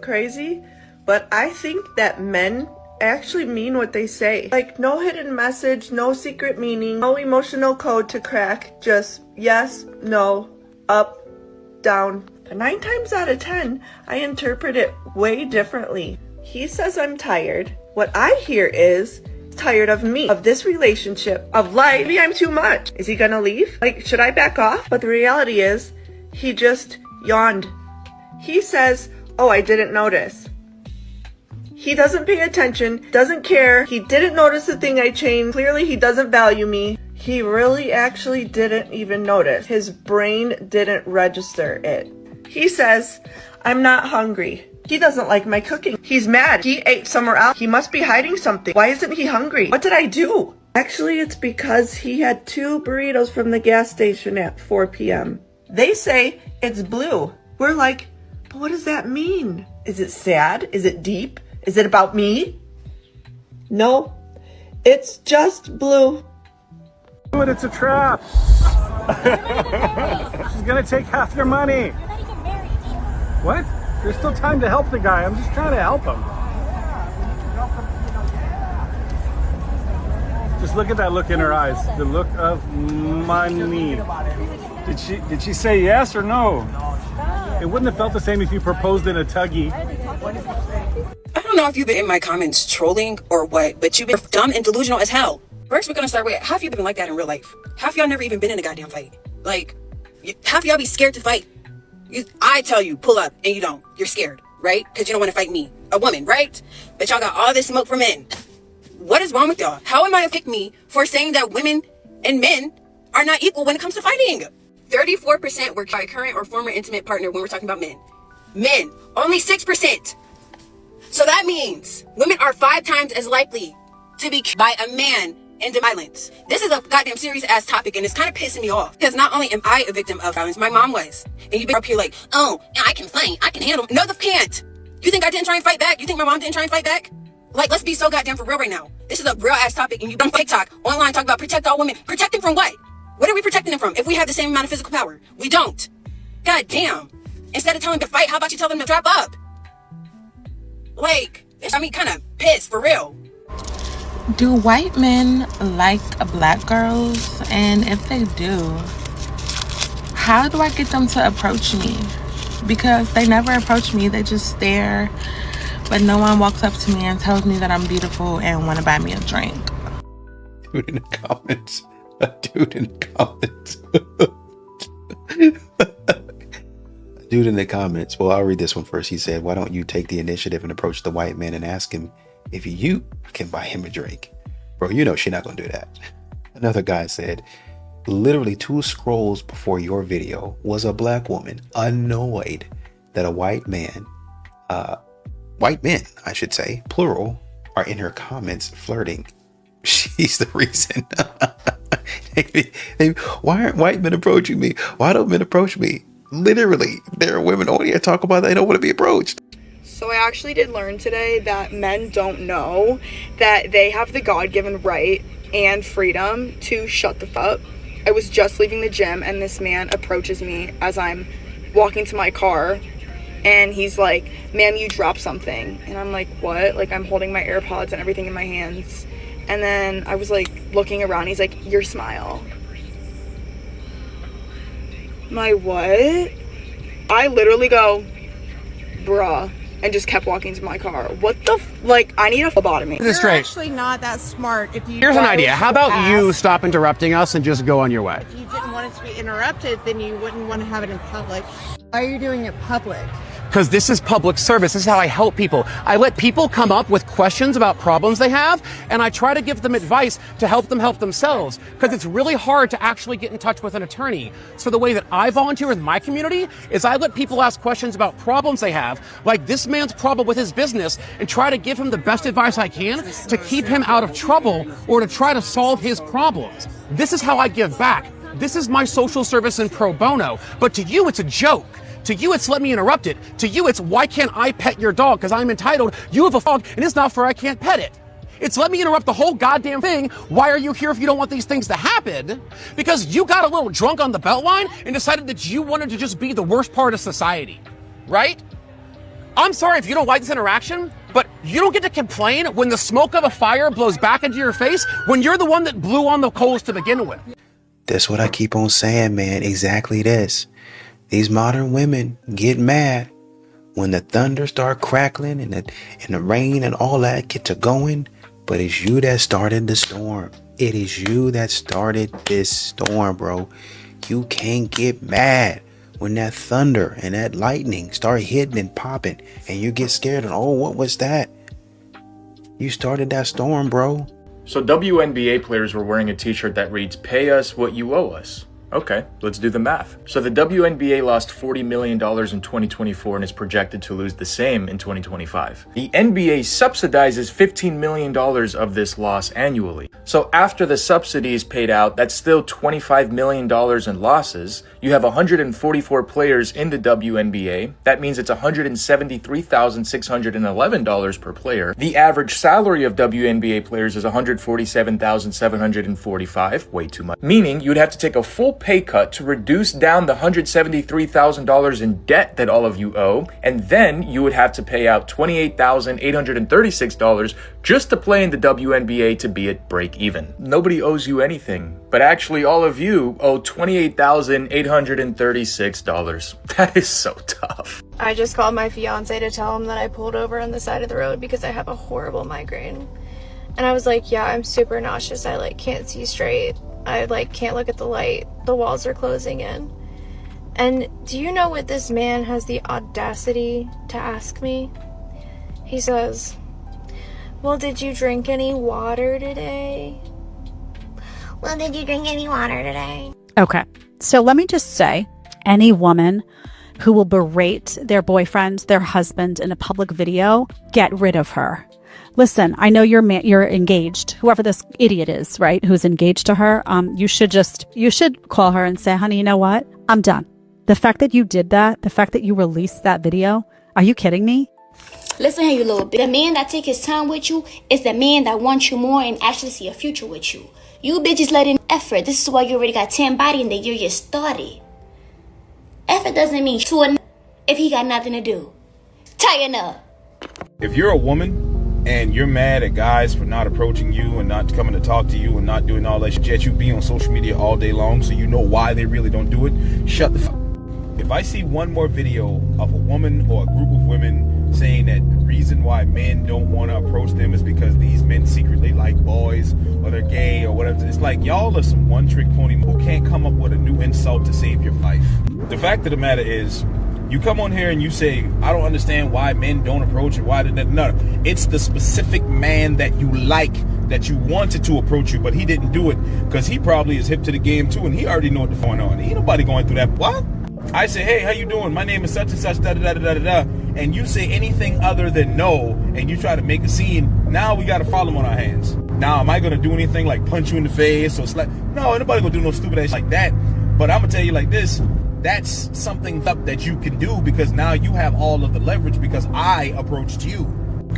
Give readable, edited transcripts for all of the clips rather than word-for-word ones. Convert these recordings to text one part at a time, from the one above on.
crazy, but I think that men actually mean what they say. Like, no hidden message, no secret meaning, no emotional code to crack, just yes, no, up, down. But 9 times out of 10, I interpret it way differently. He says I'm tired. What I hear is tired of me, of this relationship, of life. Maybe I'm too much. Is he gonna leave? Like, should I back off? But the reality is, he just yawned. He says, oh, I didn't notice. He doesn't pay attention, doesn't care. He didn't notice the thing I changed. Clearly, he doesn't value me. He really actually didn't even notice. His brain didn't register it. He says, I'm not hungry. He doesn't like my cooking. He's mad. He ate somewhere else. He must be hiding something. Why isn't he hungry? What did I do? Actually, it's because he had 2 burritos from the gas station at 4 p.m. They say it's blue. We're like, but what does that mean? Is it sad? Is it deep? Is it about me? No, it's just blue. But it's a trap. She's gonna take half your money. You're not even married. What? There's still time to help the guy. I'm just trying to help him. Just look at that look in her eyes. The look of money. Did she say yes or no? It wouldn't have felt the same if you proposed in a tuggy. I don't know if you've been in my comments trolling or what, but you've been dumb and delusional as hell. First, we're gonna start with, half of you been like that in real life? Half y'all never even been in a goddamn fight. Like, half y'all be scared to fight. I tell you, pull up, and you don't. You're scared, right? Because you don't want to fight me, a woman, right? But y'all got all this smoke for men. What is wrong with y'all? How am I affecting me for saying that women and men are not equal when it comes to fighting? 34% were by current or former intimate partner when we're talking about men. Men, only 6%. So that means women are 5 times as likely to be killed by a man into violence. This is a goddamn serious ass topic, and it's kind of pissing me off because not only am I a victim of violence, my mom was. And you've been up here like, oh, I can fight, I can handle. No, the can't. You think I didn't try and fight back? You think my mom didn't try and fight back? Like, let's be so goddamn for real right now. This is a real ass topic, and you on TikTok, online, talk about protect all women. Protect them from what? What are we protecting them from if we have the same amount of physical power? We don't. God damn. Instead of telling them to fight, how about you tell them to drop up? Like, I mean, kind of pissed for real. Do white men like black girls? And if they do, how do I get them to approach me? Because they never approach me. They just stare, but no one walks up to me and tells me that I'm beautiful and want to buy me a drink. Dude in the comments. A dude in the comments. Dude in the comments. Well, I'll read this one first. He said, why don't you take the initiative and approach the white man and ask him if you can buy him a drink? Bro, you know she's not gonna do that. Another guy said, literally 2 scrolls before your video was a black woman annoyed that a white man, white men, I should say, plural, are in her comments flirting. She's the reason. Why aren't white men approaching me? Why don't men approach me? Literally, there are women on here talk about they don't want to be approached. So I actually did learn today that men don't know that they have the God-given right and freedom to shut the fuck up. I was just leaving the gym and this man approaches me as I'm walking to my car and he's like, ma'am, you dropped something. And I'm like, what? Like, I'm holding my AirPods and everything in my hands. And then I was like looking around. He's like, your smile. My what? I literally go, bruh, and just kept walking to my car. What the like, I need a phlebotomy. You're actually not that smart. If you Here's an idea. How about you stop interrupting us and just go on your way? If you didn't want it to be interrupted, then you wouldn't want to have it in public. Why are you doing it public? Because this is public service. This is how I help people. I let people come up with questions about problems they have, and I try to give them advice to help them help themselves. Because it's really hard to actually get in touch with an attorney. So the way that I volunteer with my community is I let people ask questions about problems they have, like this man's problem with his business, and try to give him the best advice I can to keep him out of trouble or to try to solve his problems. This is how I give back. This is my social service and pro bono. But to you, it's a joke. To you, it's let me interrupt it. To you, it's why can't I pet your dog because I'm entitled. You have a dog and it's not fair I can't pet it. It's let me interrupt the whole goddamn thing. Why are you here if you don't want these things to happen? Because you got a little drunk on the Beltline and decided that you wanted to just be the worst part of society, right? I'm sorry if you don't like this interaction, but you don't get to complain when the smoke of a fire blows back into your face when you're the one that blew on the coals to begin with. That's what I keep on saying, man. Exactly this. These modern women get mad when the thunder start crackling and the rain and all that get to going. But it's you that started the storm. It is you that started this storm, bro. You can't get mad when that thunder and that lightning start hitting and popping and you get scared and, oh, what was that? You started that storm, bro. So WNBA players were wearing a t-shirt that reads, "Pay us what you owe us." Okay, let's do the math. So the WNBA lost $40 million in 2024 and is projected to lose the same in 2025. The NBA subsidizes $15 million of this loss annually. So after the subsidy is paid out, that's still $25 million in losses. You have 144 players in the WNBA. That means it's $173,611 per player. The average salary of WNBA players is $147,745, way too much. Meaning you'd have to take a full pay cut to reduce down the $173,000 in debt that all of you owe, and then you would have to pay out $28,836 just to play in the WNBA to be at break even. Nobody owes you anything, but actually all of you owe $28,836. That is so tough. I just called my fiance to tell him that I pulled over on the side of the road because I have a horrible migraine. And I was like, yeah, I'm super nauseous. I can't see straight. I can't look at the light. The walls are closing in. And do you know what this man has the audacity to ask me? He says, well, did you drink any water today? Well, did you drink any water today? Okay, so let me just say, any woman who will berate their boyfriend, their husband in a public video, get rid of her. Listen, I know you're engaged, whoever this idiot is, right, who's engaged to her. You should call her and say, honey, you know what? I'm done. The fact that you did that, the fact that you released that video, are you kidding me? Listen here, you little bitch. The man that take his time with you is the man that wants you more and actually see a future with you. You bitches let in effort. This is why you already got 10 body in the year you started. Effort doesn't mean to if he got nothing to do. Tighten up. If you're a woman and you're mad at guys for not approaching you and not coming to talk to you and not doing all that shit, yet you be on social media all day long so you know why they really don't do it, shut the fuck up. If I see one more video of a woman or a group of women saying that the reason why men don't want to approach them is because these men secretly like boys or they're gay or whatever, it's like y'all are some one-trick pony who can't come up with a new insult to save your life. The fact of the matter is, you come on here and you say, I don't understand why men don't approach you. No, it's the specific man that you like, that you wanted to approach you, but he didn't do it because he probably is hip to the game too, and he already know what's going on. Ain't nobody going through that. What? I say, hey, how you doing? My name is such and such, and you say anything other than no, and you try to make a scene. Now we got a problem on our hands. Now, am I going to do anything like punch you in the face or slap? No, ain't nobody going to do no stupid ass like that. But I'm going to tell you like this. That's something up that you can do because now you have all of the leverage because I approached you.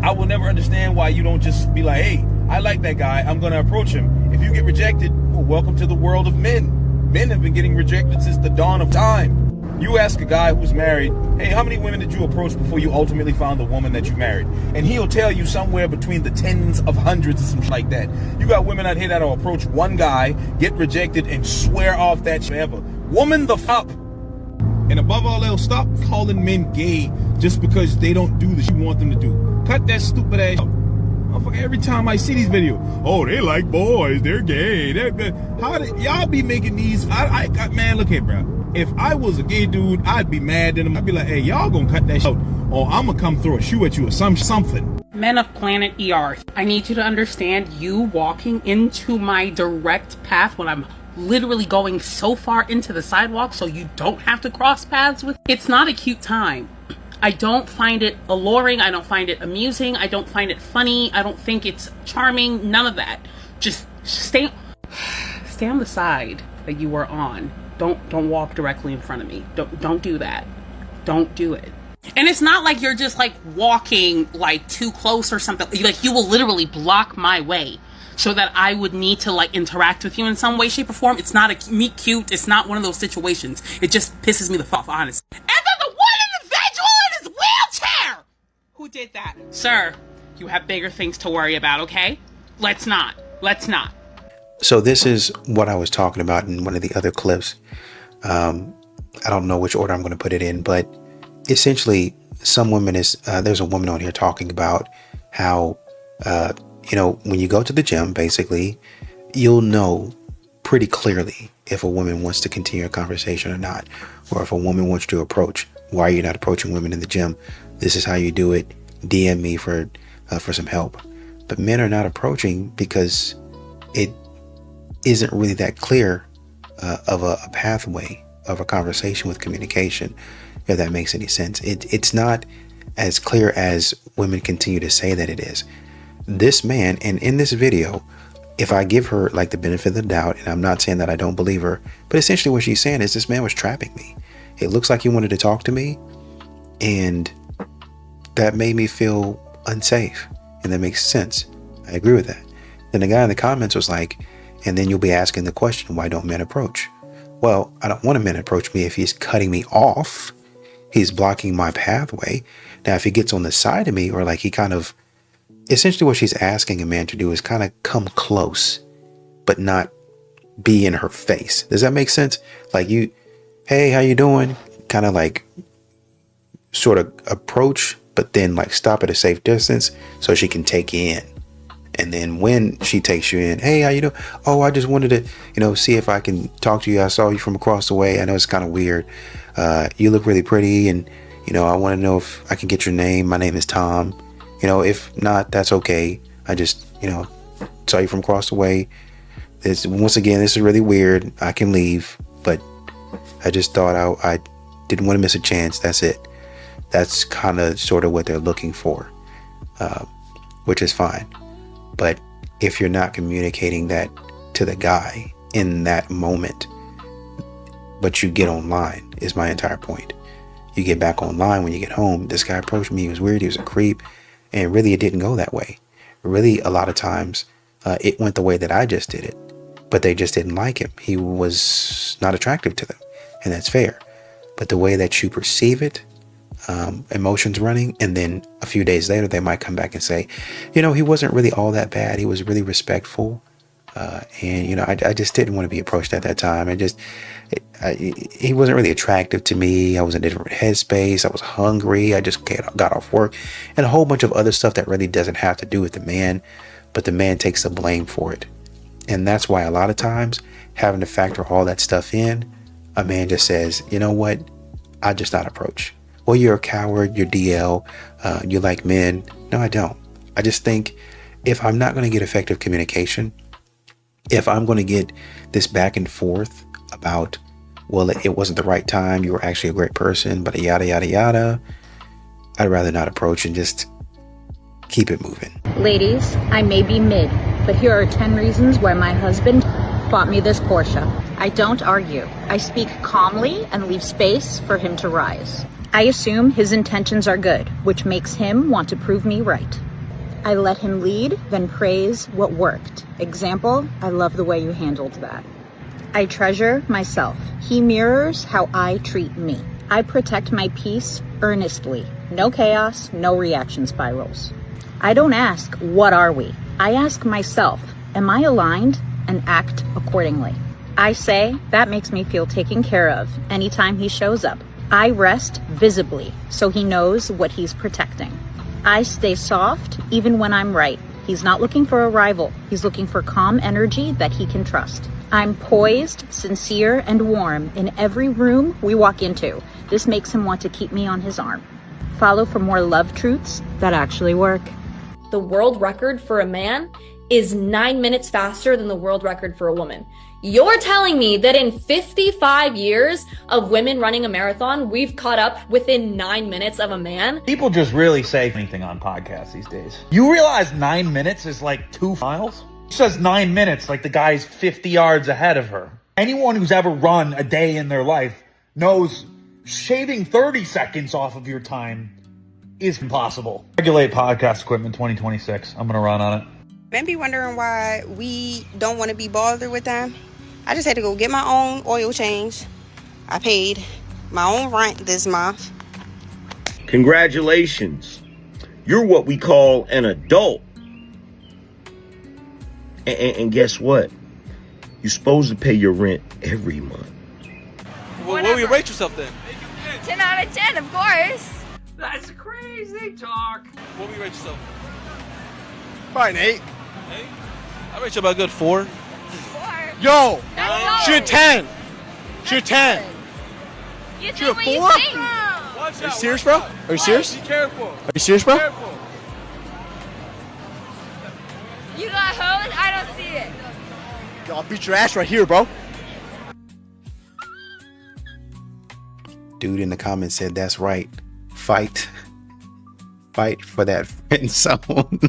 I will never understand why you don't just be like, hey, I like that guy, I'm going to approach him. If you get rejected, well, welcome to the world of men. Men have been getting rejected since the dawn of time. You ask a guy who's married, hey, how many women did you approach before you ultimately found the woman that you married? And he'll tell you somewhere between the tens of hundreds or something like that. You got women out here that'll approach one guy, get rejected, and swear off that shit forever. Woman the fuck. And above all else, stop calling men gay just because they don't do the shit you want them to do. Cut that stupid ass out. Every time I see these videos, oh, they like boys, they're gay. How did y'all be making these? Man, look here, bro. If I was a gay dude, I'd be mad at them. I'd be like, hey, y'all gonna cut that shit out, or I'm gonna come throw a shoe at you or something. Men of planet ER, I need you to understand you walking into my direct path when I'm literally going so far into the sidewalk so you don't have to cross paths with. It's not a cute time. I don't find it alluring. I don't find it amusing. I don't find it funny. I don't think it's charming. None of that. Just stay on the side that you were on. Don't walk directly in front of me. Don't do that. Don't do it. And it's not like you're just like walking like too close or something. Like you will literally block my way so that I would need to like interact with you in some way, shape, or form. It's not a meet cute. It's not one of those situations. It just pisses me the fuck off, honestly. And then the one individual in his wheelchair Who did that? Sir, you have bigger things to worry about, okay? Let's not. So this is what I was talking about in one of the other clips. I don't know which order I'm going to put it in, but essentially some women there's a woman on here talking about how, when you go to the gym, basically, you'll know pretty clearly if a woman wants to continue a conversation or not, or if a woman wants to approach. Why are you not approaching women in the gym? This is how you do it. DM me for some help. But men are not approaching because it isn't really that clear of a pathway of a conversation with communication, if that makes any sense. It's not as clear as women continue to say that it is. This man, and in this video, if I give her like the benefit of the doubt, and I'm not saying that I don't believe her, but essentially what she's saying is this man was trapping me. It looks like he wanted to talk to me, and that made me feel unsafe, and that makes sense. I agree with that. Then the guy in the comments was like, and then you'll be asking the question, why don't men approach? Well, I don't want a man to approach me if he's cutting me off. He's blocking my pathway. Now, if he gets on the side of me, or like he kind of, essentially what she's asking a man to do is kind of come close, but not be in her face. Does that make sense? Like hey, how you doing? Kind of like sort of approach, but then like stop at a safe distance so she can take you in. And then when she takes you in, hey, how you doing? Oh, I just wanted to, see if I can talk to you. I saw you from across the way. I know it's kind of weird. You look really pretty. And, I want to know if I can get your name. My name is Tom. If not, that's okay. I just, saw you from across the way. Once again, this is really weird. I can leave, but I just thought I didn't want to miss a chance. That's it. That's kind of sort of what they're looking for, which is fine. But if you're not communicating that to the guy in that moment, but you get online, is my entire point. You get back online when you get home. This guy approached me. He was weird. He was a creep. And really, it didn't go that way. Really, a lot of times, it went the way that I just did it. But they just didn't like him. He was not attractive to them. And that's fair. But the way that you perceive it, emotions running, and then a few days later they might come back and say, he wasn't really all that bad. He was really respectful, and I just didn't want to be approached at that time. He wasn't really attractive to me. I was in a different headspace. I was hungry. I just got off work, and a whole bunch of other stuff that really doesn't have to do with the man, but the man takes the blame for it. And that's why a lot of times, having to factor all that stuff in, a man just says, you know what, I just not approach. Well, you're a coward, you're DL, you like men. No, I don't. I just think if I'm not going to get effective communication, if I'm going to get this back and forth about, well, it wasn't the right time, you were actually a great person, but yada, yada, yada, I'd rather not approach and just keep it moving. Ladies, I may be mid, but here are 10 reasons why my husband bought me this Porsche. I don't argue. I speak calmly and leave space for him to rise. I assume his intentions are good, which makes him want to prove me right. I let him lead, then praise what worked. Example, I love the way you handled that. I treasure myself. He mirrors how I treat me. I protect my peace earnestly. No chaos, no reaction spirals. I don't ask, what are we? I ask myself, am I aligned? And act accordingly. I say, that makes me feel taken care of anytime he shows up. I rest visibly, so he knows what he's protecting. I stay soft, even when I'm right. He's not looking for a rival. He's looking for calm energy that he can trust. I'm poised, sincere, and warm in every room we walk into. This makes him want to keep me on his arm. Follow for more love truths that actually work. The world record for a man is 9 minutes faster than the world record for a woman. You're telling me that in 55 years of women running a marathon, we've caught up within 9 minutes of a man? People just really say anything on podcasts these days. You realize 9 minutes is like 2 miles? She says 9 minutes like the guy's 50 yards ahead of her. Anyone who's ever run a day in their life knows shaving 30 seconds off of your time is impossible. Regulate podcast equipment 2026. I'm going to run on it. Men be wondering why we don't want to be bothered with them. I just had to go get my own oil change. I paid my own rent this month. Congratulations. You're what we call an adult. And guess what? You're supposed to pay your rent every month. Well, what will you rate yourself then? 10 out of 10, of course. That's crazy talk. What will you rate yourself? Probably an 8. 8? I rate you about a good 4. 4? Yo! Shoot 10! Shoot 10! You Shoot think what you 4? think? Are you serious, bro? Are you serious? Be careful. Are you serious, bro? You got hose? I don't see it. Yo, I'll beat your ass right here, bro. Dude in the comments said, that's right. Fight for that friend zone.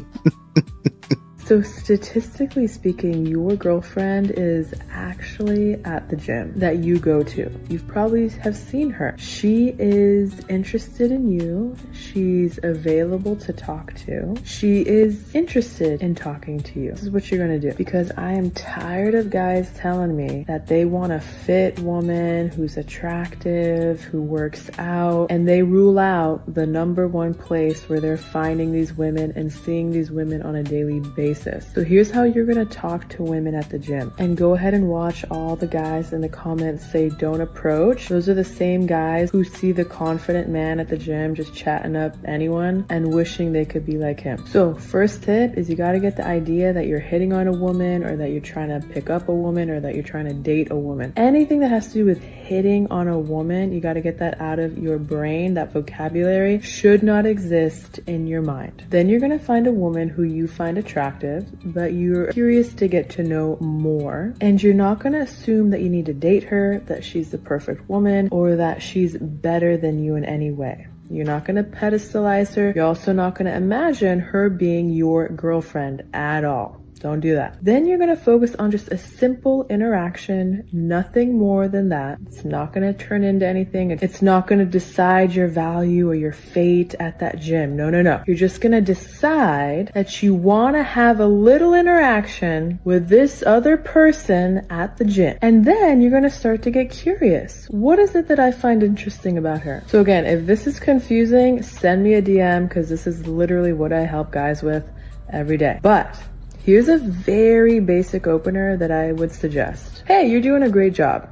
So statistically speaking, your girlfriend is actually at the gym that you go to. You've probably have seen her. She is interested in you. She's available to talk to. She is interested in talking to you. This is what you're gonna do, because I am tired of guys telling me that they want a fit woman who's attractive, who works out, and they rule out the number one place where they're finding these women and seeing these women on a daily basis. So here's how you're gonna talk to women at the gym. And go ahead and watch all the guys in the comments say don't approach. Those are the same guys who see the confident man at the gym just chatting up anyone and wishing they could be like him. So first tip is you gotta get the idea that you're hitting on a woman, or that you're trying to pick up a woman, or that you're trying to date a woman. Anything that has to do with hitting on a woman, you gotta get that out of your brain. That vocabulary should not exist in your mind. Then you're gonna find a woman who you find attractive, but you're curious to get to know more. And you're not going to assume that you need to date her, that she's the perfect woman, or that she's better than you in any way. You're not going to pedestalize her. You're also not going to imagine her being your girlfriend at all. Don't do that. Then you're going to focus on just a simple interaction, nothing more than that. It's not going to turn into anything. It's not going to decide your value or your fate at that gym. No. You're just going to decide that you want to have a little interaction with this other person at the gym. And then you're going to start to get curious. What is it that I find interesting about her? So again, if this is confusing, send me a DM, because this is literally what I help guys with every day. But here's a very basic opener that I would suggest. Hey, you're doing a great job.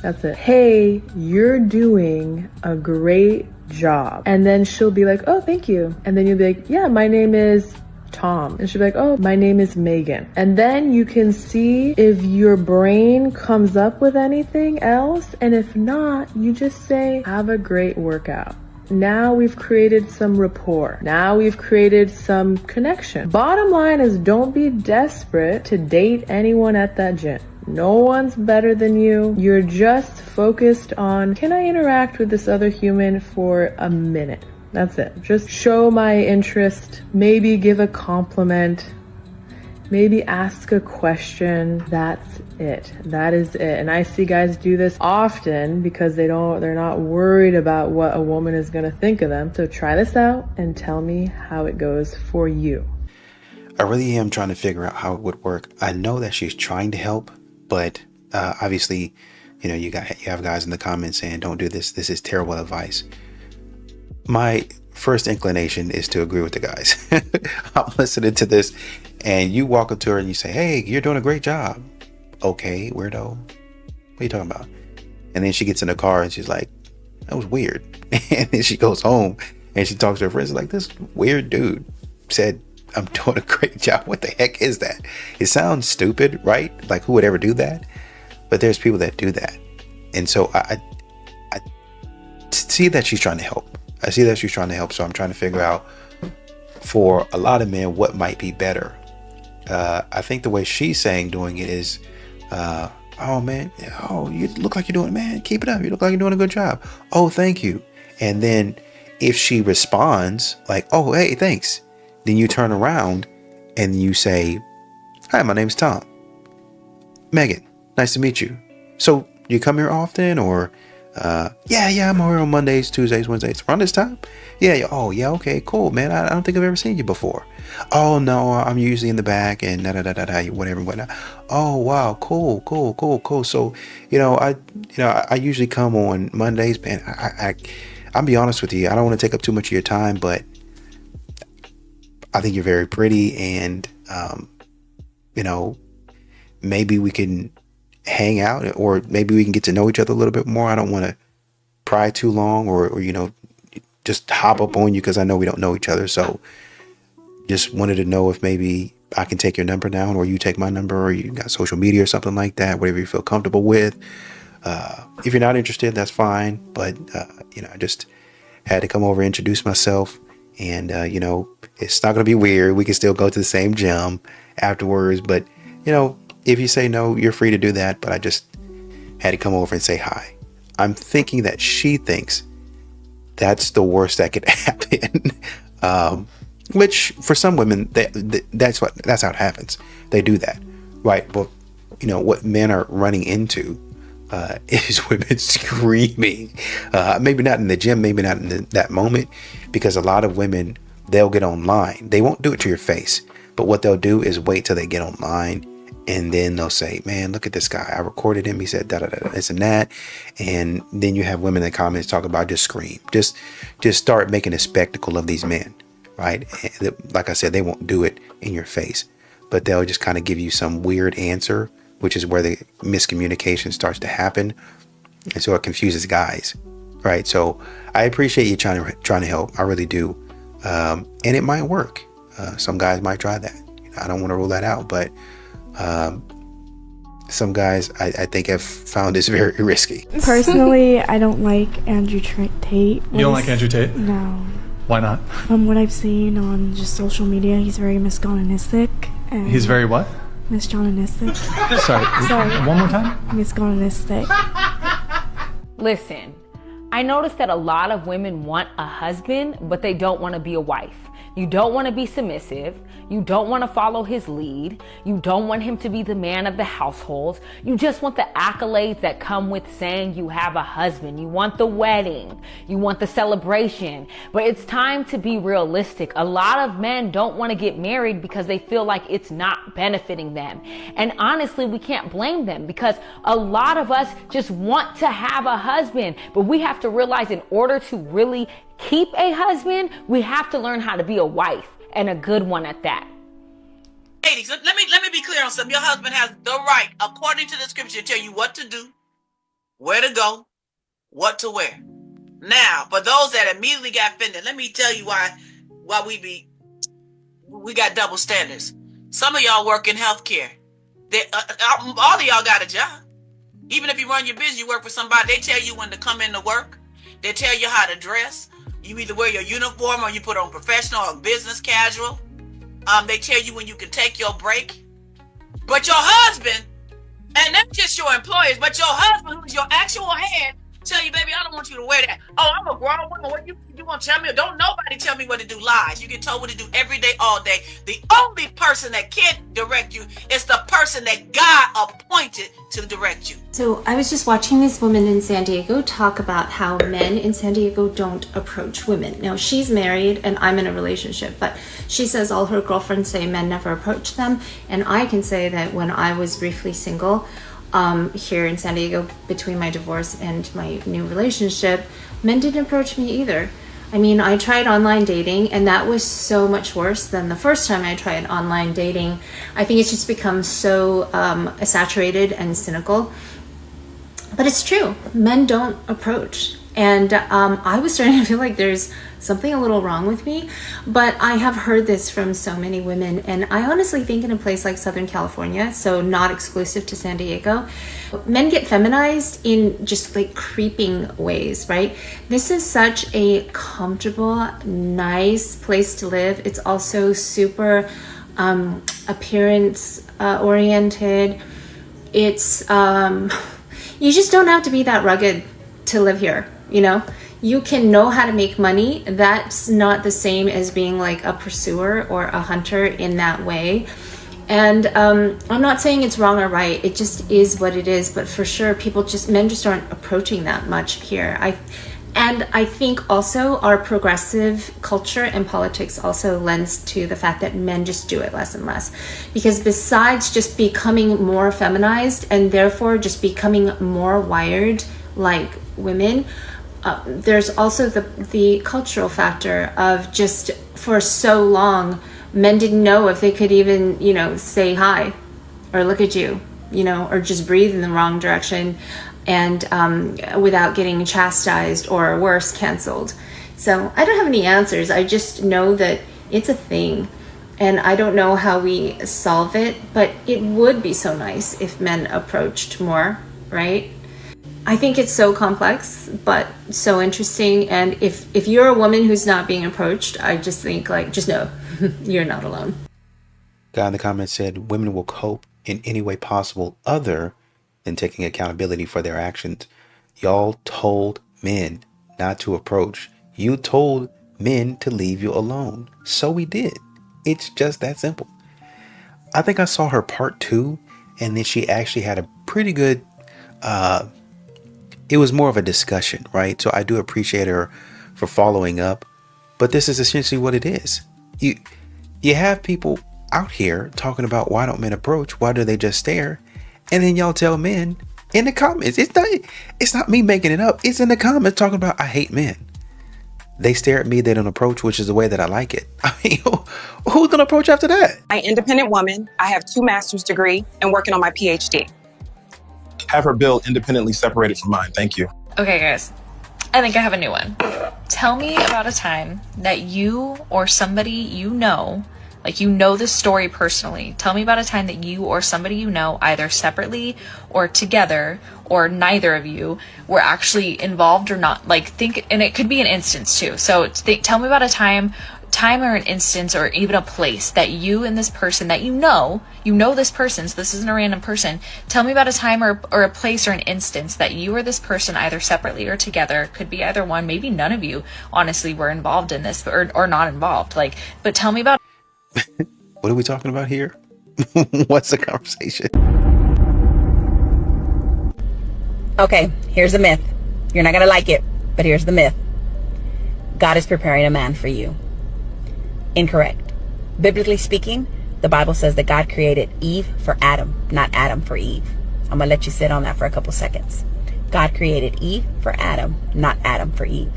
That's it. Hey, you're doing a great job. And then she'll be like, oh, thank you. And then you'll be like, yeah, my name is Tom. And she'll be like, oh, my name is Megan. And then you can see if your brain comes up with anything else. And if not, you just say, have a great workout. Now we've created some rapport. Now we've created some connection. Bottom line is, don't be desperate to date anyone at that gym. No one's better than you. You're just focused on, can I interact with this other human for a minute? That's it. Just show my interest. Maybe give a compliment. Maybe ask a question. That's it. That is it. And I see guys do this often because they're not worried about what a woman is going to think of them. So try this out and tell me how it goes for you. I really am trying to figure out how it would work. I know that she's trying to help, but obviously, you know, you have guys in the comments saying, don't do this. This is terrible advice. My first inclination is to agree with the guys. I'm listening to this and you walk up to her and you say, hey, you're doing a great job. Okay, weirdo. What are you talking about? And then she gets in the car and she's like, that was weird. And then she goes home and she talks to her friends like, this weird dude said, I'm doing a great job. What the heck is that? It sounds stupid, right? Like, who would ever do that? But there's people that do that. And so I see that she's trying to help. I see that she's trying to help. So I'm trying to figure out, for a lot of men, what might be better. I think the way she's saying doing it is, oh man, oh, you look like you're doing it, man. Keep it up. You look like you're doing a good job. Oh, thank you. And then if she responds like, oh, hey, thanks. Then you turn around and you say, hi, my name's Tom. Megan, nice to meet you. So you come here often, or yeah, I'm here on Mondays, Tuesdays, Wednesdays. Around this time? Yeah. Oh, yeah. Okay, cool, man. I don't think I've ever seen you before. Oh, no, I'm usually in the back and whatever. Oh, wow. Cool. So, I usually come on Mondays, man. I'll be honest with you. I don't want to take up too much of your time, but I think you're very pretty, and you know, maybe we can hang out, or maybe we can get to know each other a little bit more. I don't want to pry too long, or you know, just hop up on you because I know we don't know each other. So just wanted to know if maybe I can take your number down, or you take my number, or you got social media or something like that, whatever you feel comfortable with. If you're not interested, that's fine. But, you know, I just had to come over and introduce myself. And, you know, it's not going to be weird. We can still go to the same gym afterwards. But, you know, if you say no, you're free to do that. But I just had to come over and say hi. I'm thinking that she thinks that's the worst that could happen. Which for some women, that's how it happens. They do that, right? But you know what men are running into is women screaming. Maybe not in the gym, maybe not in that moment, because a lot of women, they'll get online. They won't do it to your face, but what they'll do is wait till they get online, and then they'll say, "Man, look at this guy. I recorded him. He said da da da this and that." And then you have women in the comments talk about just scream, just start making a spectacle of these men. Right? Like I said, they won't do it in your face, but they'll just kind of give you some weird answer, which is where the miscommunication starts to happen. And so it confuses guys. Right? So I appreciate you trying to help. I really do. And it might work. Some guys might try that. You know, I don't want to rule that out, but some guys I think have found this very risky. Personally, I don't like Andrew Tate. You don't like Andrew Tate? No. Why not? From what I've seen on just social media, he's very misogynistic. And He's very what? Misogynistic. Sorry. One more time? Misogynistic. Listen, I noticed that a lot of women want a husband, but they don't want to be a wife. You don't want to be submissive. You don't want to follow his lead. You don't want him to be the man of the household. You just want the accolades that come with saying you have a husband. You want the wedding. You want the celebration. But it's time to be realistic. A lot of men don't want to get married because they feel like it's not benefiting them. And honestly, we can't blame them, because a lot of us just want to have a husband. But we have to realize, in order to really keep a husband, we have to learn how to be a wife, and a good one at that. Ladies, let me be clear on something. Your husband has the right, according to the scripture, to tell you what to do, where to go, what to wear. Now, for those that immediately got offended, let me tell you why we got double standards. Some of y'all work in healthcare. All of y'all got a job. Even if you run your business, you work for somebody. They tell you when to come into work. They tell you how to dress. You either wear your uniform or you put on professional or business casual. They tell you when you can take your break. But your husband, and not just your employers, but your husband, who's your actual head, tell you, baby, I don't want you to wear that. Oh, I'm a grown woman. What you want to tell me? Don't nobody tell me what to do. Lies. You get told what to do every day, all day. The only person that can't direct you is the person that God appointed to direct you. So I was just watching this woman in San Diego talk about how men in San Diego don't approach women. Now, she's married and I'm in a relationship, but she says all her girlfriends say men never approach them. And I can say that when I was briefly single, here in San Diego, between my divorce and my new relationship, men didn't approach me either. I mean, I tried online dating, and that was so much worse than the first time I tried online dating. I think it's just become so saturated and cynical. But it's true, men don't approach. And I was starting to feel like there's something a little wrong with me, but I have heard this from so many women, and I honestly think in a place like Southern California, so not exclusive to San Diego, men get feminized in just like creeping ways, right? This is such a comfortable, nice place to live. It's also super appearance oriented. It's you just don't have to be that rugged to live here, you know? You can know how to make money. That's not the same as being like a pursuer or a hunter in that way. And I'm not saying it's wrong or right. It just is what it is. But for sure, men just aren't approaching that much here. I think also our progressive culture and politics also lends to the fact that men just do it less and less. Because besides just becoming more feminized and therefore just becoming more wired like women, there's also the cultural factor of just for so long Men didn't know if they could even, say hi or look at you, or just breathe in the wrong direction and without getting chastised or worse, canceled. So I don't have any answers. I just know that it's a thing. And I don't know how we solve it, but it would be so nice if men approached more, right? I think it's so complex, but so interesting. And if you're a woman who's not being approached, I just think just know you're not alone. Guy in the comments said women will cope in any way possible other than taking accountability for their actions. Y'all told men not to approach. You told men to leave you alone. So we did. It's just that simple. I think I saw her part 2, and then she actually had a pretty good, it was more of a discussion, right? So I do appreciate her for following up, but this is essentially what it is. You have people out here talking about why don't men approach? Why do they just stare? And then y'all tell men in the comments, it's not me making it up. It's in the comments talking about, I hate men. They stare at me, they don't approach, which is the way that I like it. I mean, who's going to approach after that? I'm an independent woman. I have 2 master's degrees and working on my PhD. Have her bill independently separated from mine. Thank you. Okay, guys. I think I have a new one. Tell me about a time that you or somebody you know, this story personally. Tell me about a time that you or somebody you know, either separately or together, or neither of you, were actually involved or not. And it could be an instance too. So tell me about a time or an instance or even a place that you and this person that you know this person, so this isn't a random person. Tell me about a time or a place or an instance that you or this person, either separately or together, could be either one, maybe none of you honestly were involved in this or not involved. But tell me about. What are we talking about here? What's the conversation? Okay, here's the myth. You're not going to like it, but here's the myth. God is preparing a man for you. Incorrect. Biblically speaking, the Bible says that God created Eve for Adam, not Adam for Eve. I'm going to let you sit on that for a couple seconds. God created Eve for Adam, not Adam for Eve.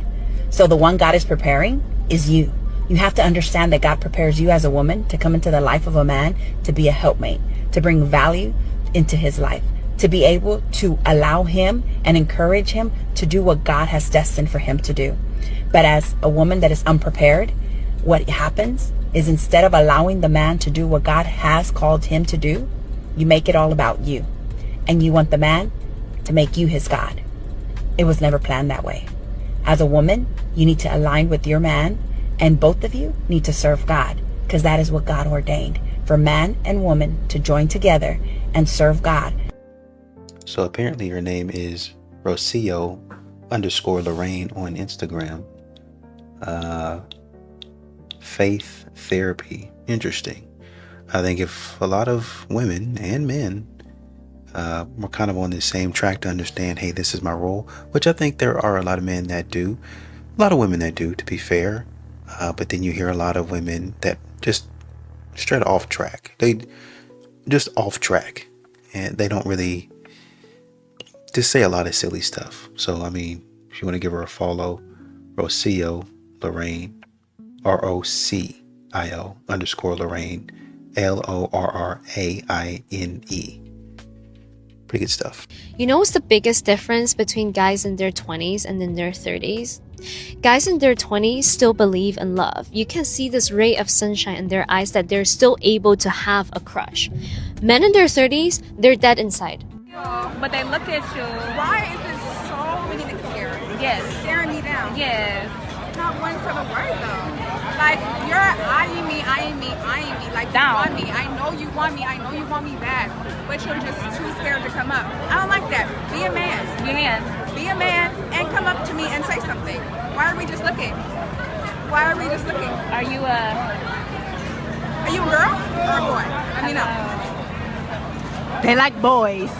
So the one God is preparing is you. You have to understand that God prepares you as a woman to come into the life of a man, to be a helpmate, to bring value into his life, to be able to allow him and encourage him to do what God has destined for him to do. But as a woman that is unprepared, what happens is instead of allowing the man to do what God has called him to do, you make it all about you. And you want the man to make you his God. It was never planned that way. As a woman, you need to align with your man, and both of you need to serve God, because that is what God ordained, for man and woman to join together and serve God. So apparently her name is Rocio_Lorraine on Instagram. Faith therapy. Interesting. I think if a lot of women and men were kind of on the same track to understand, hey, this is my role, which I think there are a lot of men that do, a lot of women that do, to be fair. But then you hear a lot of women that just straight off track. They just off track, and they don't really just say a lot of silly stuff. So, I mean, if you want to give her a follow, Rocio Lorraine, ROCIO_Lorraine, LORRAINE. Pretty good stuff. You know what's the biggest difference between guys in their 20s and in their 30s? Guys in their 20s still believe in love. You can see this ray of sunshine in their eyes that they're still able to have a crush. Men in their 30s, they're dead inside. But they look at you. Why is there so many niggas here? Yes. Staring me down. Yes. Not one type of word though. Like, you're eyeing me. Like, down. You want me. I know you want me. I know you want me back. But you're just too scared to come up. I don't like that. Be a man. Be a man. Be a man and come up to me and say something. Why are we just looking? Are you a girl or a boy? Let me know. They like boys.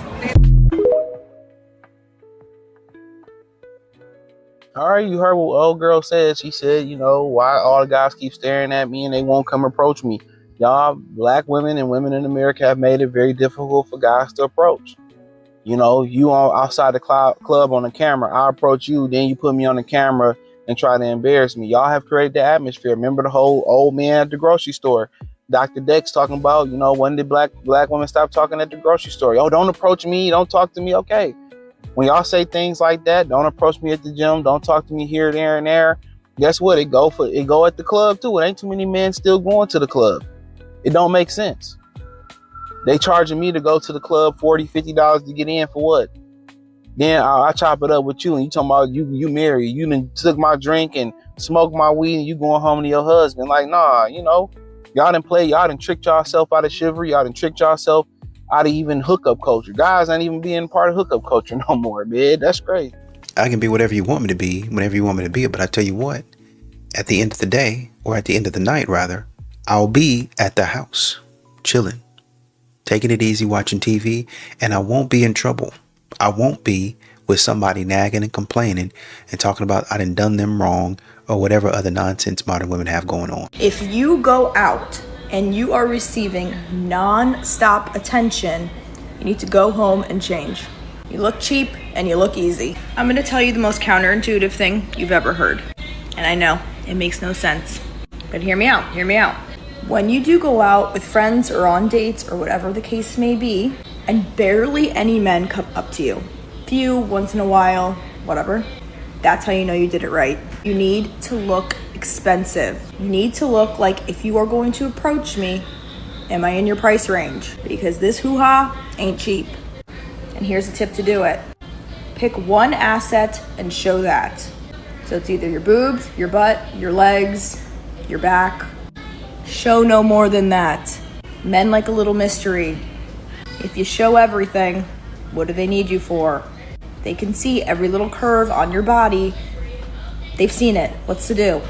All right, you heard what old girl said. She said, why all the guys keep staring at me and they won't come approach me. Y'all, black women and women in America have made it very difficult for guys to approach. You on outside the club on the camera, I approach you, then you put me on the camera and try to embarrass me. Y'all have created the atmosphere. Remember the whole old man at the grocery store? Dr. Dex talking about, when did black women stop talking at the grocery store? Oh, don't approach me. Don't talk to me. Okay. When y'all say things like that, don't approach me at the gym. Don't talk to me here, there, and there. Guess what? It go at the club too. It ain't too many men still going to the club. It don't make sense. They charging me to go to the club $40, $50 to get in for what? Then I chop it up with you and you talking about you married. You done took my drink and smoked my weed and you going home to your husband. Like, nah, y'all done tricked yourself out of chivalry. Y'all done tricked yourself out of even hookup culture. Guys ain't even being part of hookup culture no more, man. That's crazy. I can be whatever you want me to be, whenever you want me to be. But I tell you what, at the end of the day, or at the end of the night rather, I'll be at the house, chilling, taking it easy, watching TV, and I won't be in trouble. I won't be with somebody nagging and complaining and talking about I done them wrong or whatever other nonsense modern women have going on. If you go out and you are receiving non-stop attention, you need to go home and change. You look cheap and you look easy. I'm going to tell you the most counterintuitive thing you've ever heard. And I know it makes no sense, but hear me out. When you do go out with friends or on dates or whatever the case may be, and barely any men come up to you, few, once in a while, whatever, that's how you know you did it right. You need to look expensive. You need to look like, if you are going to approach me, am I in your price range? Because this hoo-ha ain't cheap. And here's a tip to do it. Pick one asset and show that. So it's either your boobs, your butt, your legs, your back. Show no more than that. Men like a little mystery. If you show everything, what do they need you for? They can see every little curve on your body. They've seen it. What's to do?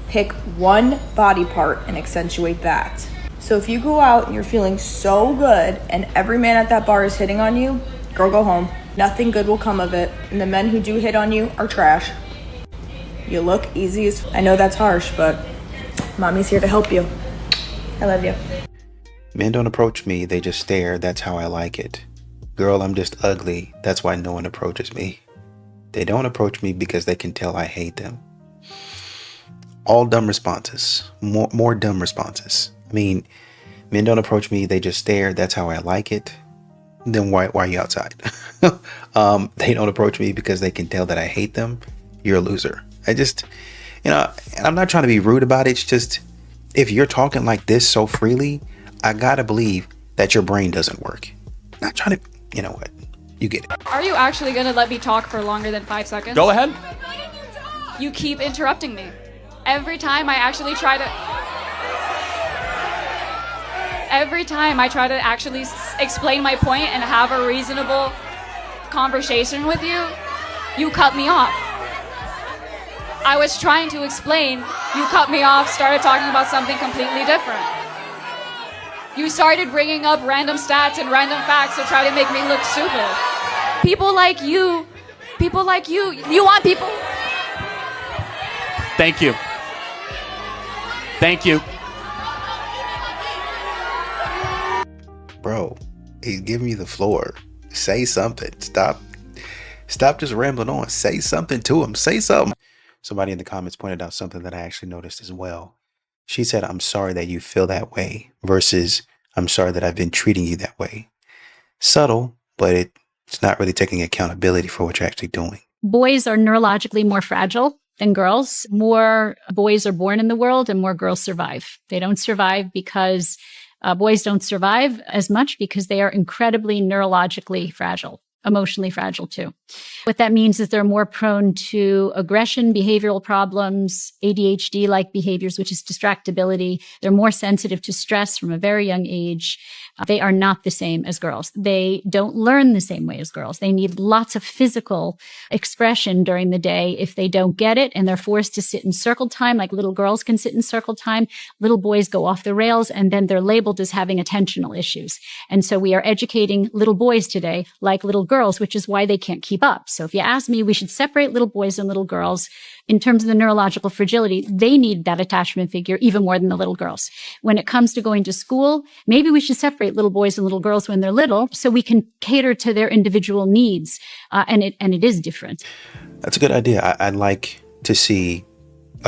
Pick one body part and accentuate that. So if you go out and you're feeling so good and every man at that bar is hitting on you, girl, go home. Nothing good will come of it. And the men who do hit on you are trash. You look easy as... I know that's harsh, but mommy's here to help you. I love you. Men don't approach me, they just stare. That's how I like it. Girl, I'm just ugly. That's why no one approaches me. They don't approach me because they can tell I hate them. All dumb responses. More dumb responses. I mean, men don't approach me, they just stare. That's how I like it. Then why are you outside? They don't approach me because they can tell that I hate them. You're a loser. I just, I'm not trying to be rude about it. It's just, if you're talking like this so freely, I gotta believe that your brain doesn't work. Not trying to, you know what? You get it. Are you actually gonna let me talk for longer than 5 seconds? Go ahead. You keep interrupting me. Every time I try to actually explain my point and have a reasonable conversation with you, you cut me off. I was trying to explain, you cut me off, started talking about something completely different. You started bringing up random stats and random facts to try to make me look stupid. People like you, you want people... Thank you. Thank you. Bro, he's giving you the floor. Say something. Stop just rambling on. Say something to him. Say something. Somebody in the comments pointed out something that I actually noticed as well. She said, I'm sorry that you feel that way versus I'm sorry that I've been treating you that way. Subtle, but it's not really taking accountability for what you're actually doing. Boys are neurologically more fragile than girls. More boys are born in the world and more girls survive. They don't survive because boys don't survive as much because they are incredibly neurologically fragile. Emotionally fragile too. What that means is they're more prone to aggression, behavioral problems, ADHD-like behaviors, which is distractibility. They're more sensitive to stress from a very young age. They are not the same as girls. They don't learn the same way as girls. They need lots of physical expression during the day. If they don't get it and they're forced to sit in circle time, like little girls can sit in circle time, little boys go off the rails and then they're labeled as having attentional issues. And so we are educating little boys today like little girls, which is why they can't keep up. So if you ask me, we should separate little boys and little girls. In terms of the neurological fragility, they need that attachment figure even more than the little girls. When it comes to going to school, maybe we should separate little boys and little girls when they're little so we can cater to their individual needs. And it is different. That's a good idea. I'd like to see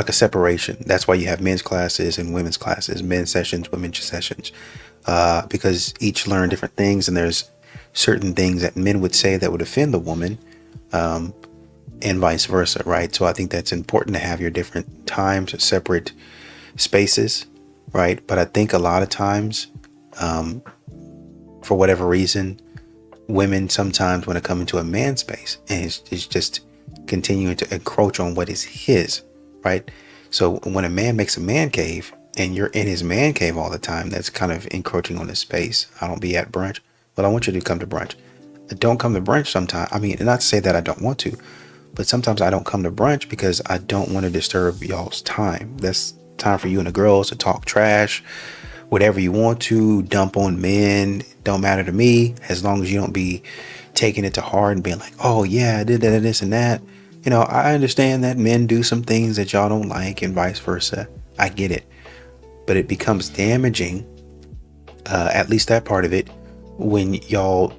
like a separation. That's why you have men's classes and women's classes, men's sessions, women's sessions, because each learn different things, and there's certain things that men would say that would offend the woman, and vice versa, right? So I think that's important to have your different times, separate spaces, right? But I think a lot of times, for whatever reason, women sometimes want to come into a man's space and it's just continuing to encroach on what is his, right? So when a man makes a man cave and you're in his man cave all the time, that's kind of encroaching on his space. I don't be at brunch. Well, I want you to come to brunch. I don't come to brunch sometimes. I mean, not to say that I don't want to, but sometimes I don't come to brunch because I don't want to disturb y'all's time. That's time for you and the girls to talk trash, whatever you want to, dump on men. Don't matter to me, as long as you don't be taking it to heart and being like, oh yeah, I did that, this and that. You know, I understand that men do some things that y'all don't like and vice versa. I get it. But it becomes damaging, at least that part of it, when y'all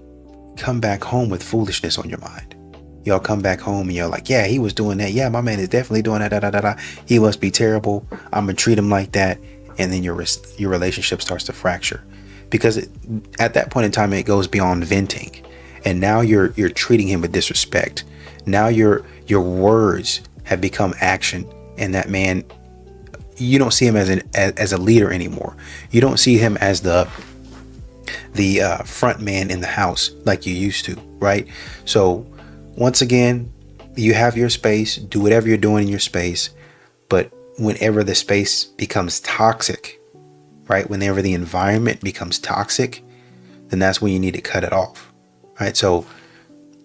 come back home with foolishness on your mind. Y'all come back home and you're like, yeah, he was doing that. Yeah, my man is definitely doing that. He must be terrible. I'm gonna treat him like that. And then your relationship starts to fracture, because at that point in time it goes beyond venting, and now you're treating him with disrespect. Now your words have become action, and that man, you don't see him as a leader anymore. You don't see him as the front man in the house like you used to, right? So once again, you have your space, do whatever you're doing in your space, but whenever the space becomes toxic, right? Whenever the environment becomes toxic, then that's when you need to cut it off, right? So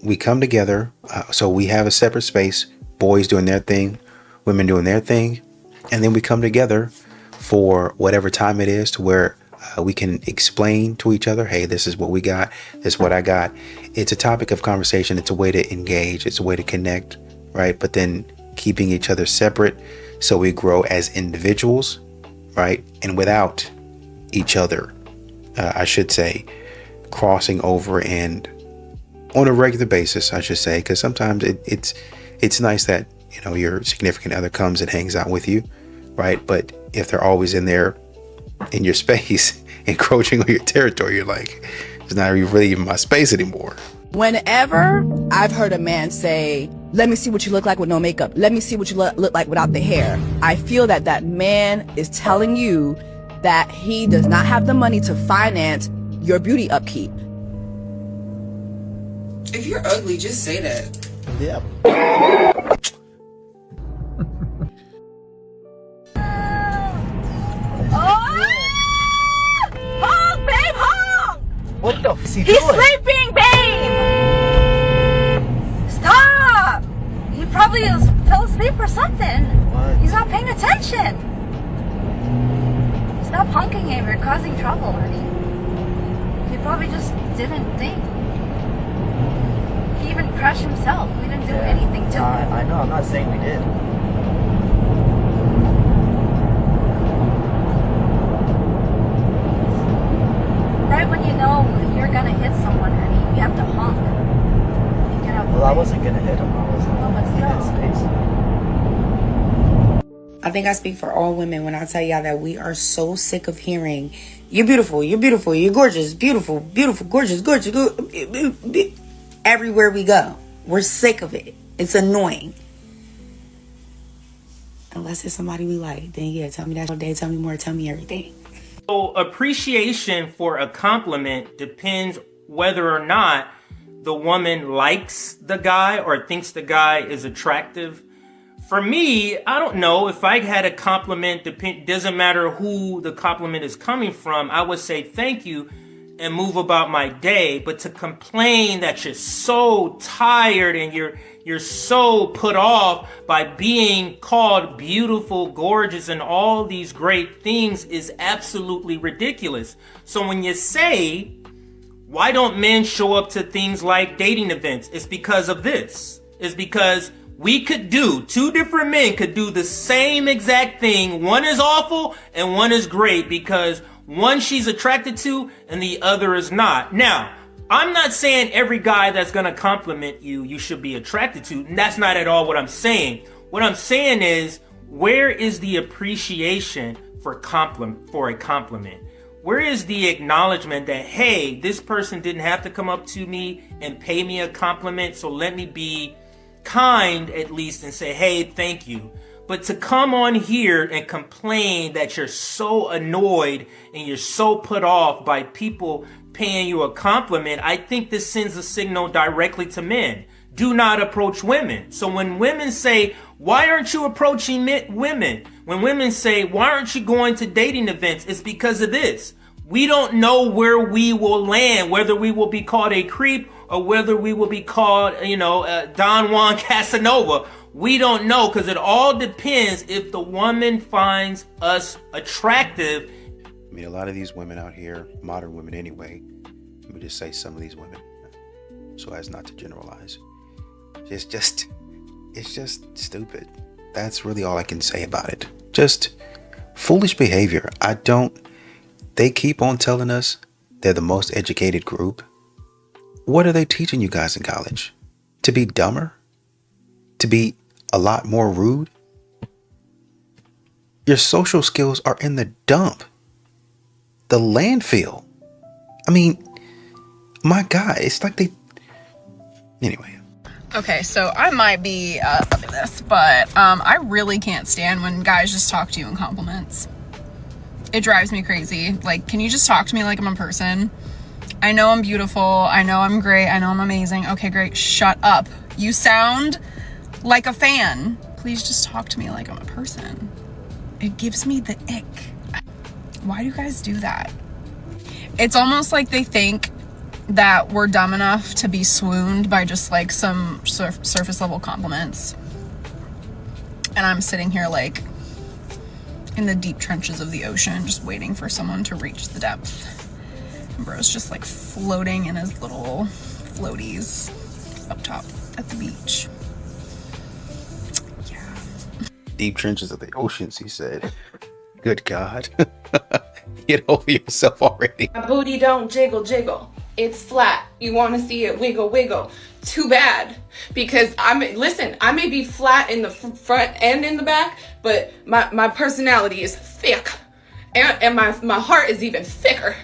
we come together. So we have a separate space, boys doing their thing, women doing their thing. And then we come together for whatever time it is to where we can explain to each other, hey, this is what we got. This is what I got. It's a topic of conversation. It's a way to engage. It's a way to connect, right? But then keeping each other separate, so we grow as individuals, right? And without each other, I should say, crossing over and on a regular basis, I should say, because sometimes it's nice that, you know, your significant other comes and hangs out with you, right? But if they're always in there in your space, encroaching on your territory, you're like, it's not really even my space anymore. Whenever I've heard a man say, let me see what you look like with no makeup, let me see what you look like without the hair, I feel that that man is telling you that he does not have the money to finance your beauty upkeep. If you're ugly, just say that. Yeah. Honk, babe, honk! What the f is he He's doing? sleeping, babe! Stop! He probably fell asleep or something. What? He's not paying attention. Stop honking him, you're causing trouble, honey. He probably just didn't think. He even crashed himself. We didn't do anything to him. I know, I'm not saying we did. Right when you know you're gonna hit someone, honey, you have to honk. You get out. Well, I wasn't gonna hit him. I was in space. I think I speak for all women when I tell y'all that we are so sick of hearing, you're beautiful, you're beautiful, you're gorgeous, beautiful, beautiful, gorgeous, gorgeous, everywhere we go. We're sick of it. It's annoying. Unless it's somebody we like, then yeah, tell me that all day, tell me more, tell me everything. So appreciation for a compliment depends whether or not the woman likes the guy or thinks the guy is attractive. For me, I don't know. If I had a compliment, doesn't matter who the compliment is coming from, I would say thank you and move about my day. But to complain that you're so tired and you're so put off by being called beautiful, gorgeous, and all these great things is absolutely ridiculous. So when you say, why don't men show up to things like dating events? It's because of this. It's because two different men could do the same exact thing. One is awful and one is great because one she's attracted to and the other is not. Now, I'm not saying every guy that's going to compliment you, you should be attracted to. And that's not at all what I'm saying. What I'm saying is Where is the appreciation for a compliment? Where is the acknowledgement that, hey, this person didn't have to come up to me and pay me a compliment, so let me be kind at least and say, hey, thank you. But to come on here and complain that you're so annoyed and you're so put off by people paying you a compliment, I think this sends a signal directly to men. Do not approach women. So when women say, why aren't you approaching women? When women say, why aren't you going to dating events? It's because of this. We don't know where we will land, whether we will be called a creep or whether we will be called, Don Juan Casanova. We don't know, because it all depends if the woman finds us attractive. I mean, a lot of these women out here, modern women anyway, let me just say some of these women, so as not to generalize. It's just stupid. That's really all I can say about it. Just foolish behavior. They keep on telling us they're the most educated group. What are they teaching you guys in college? To be dumber? To be a lot more rude? Your social skills are in the dump. The landfill. I mean, my God, it's like they... Anyway. Okay, so I might be up in this, but I really can't stand when guys just talk to you in compliments. It drives me crazy. Like, can you just talk to me like I'm a person? I know I'm beautiful. I know I'm great. I know I'm amazing. Okay, great. Shut up. You sound like a fan. Please just talk to me like I'm a person. It gives me the ick. Why do you guys do that? It's almost like they think that we're dumb enough to be swooned by just like some surface level compliments. And I'm sitting here like in the deep trenches of the ocean, just waiting for someone to reach the depth. And bro's just like floating in his little floaties up top at the beach. Yeah. Deep trenches of the oceans, he said. Good God. Get over yourself already. My booty don't jiggle jiggle. It's flat. You want to see it wiggle wiggle. Too bad, because I may be flat in the front and in the back, but my personality is thick, and my heart is even thicker.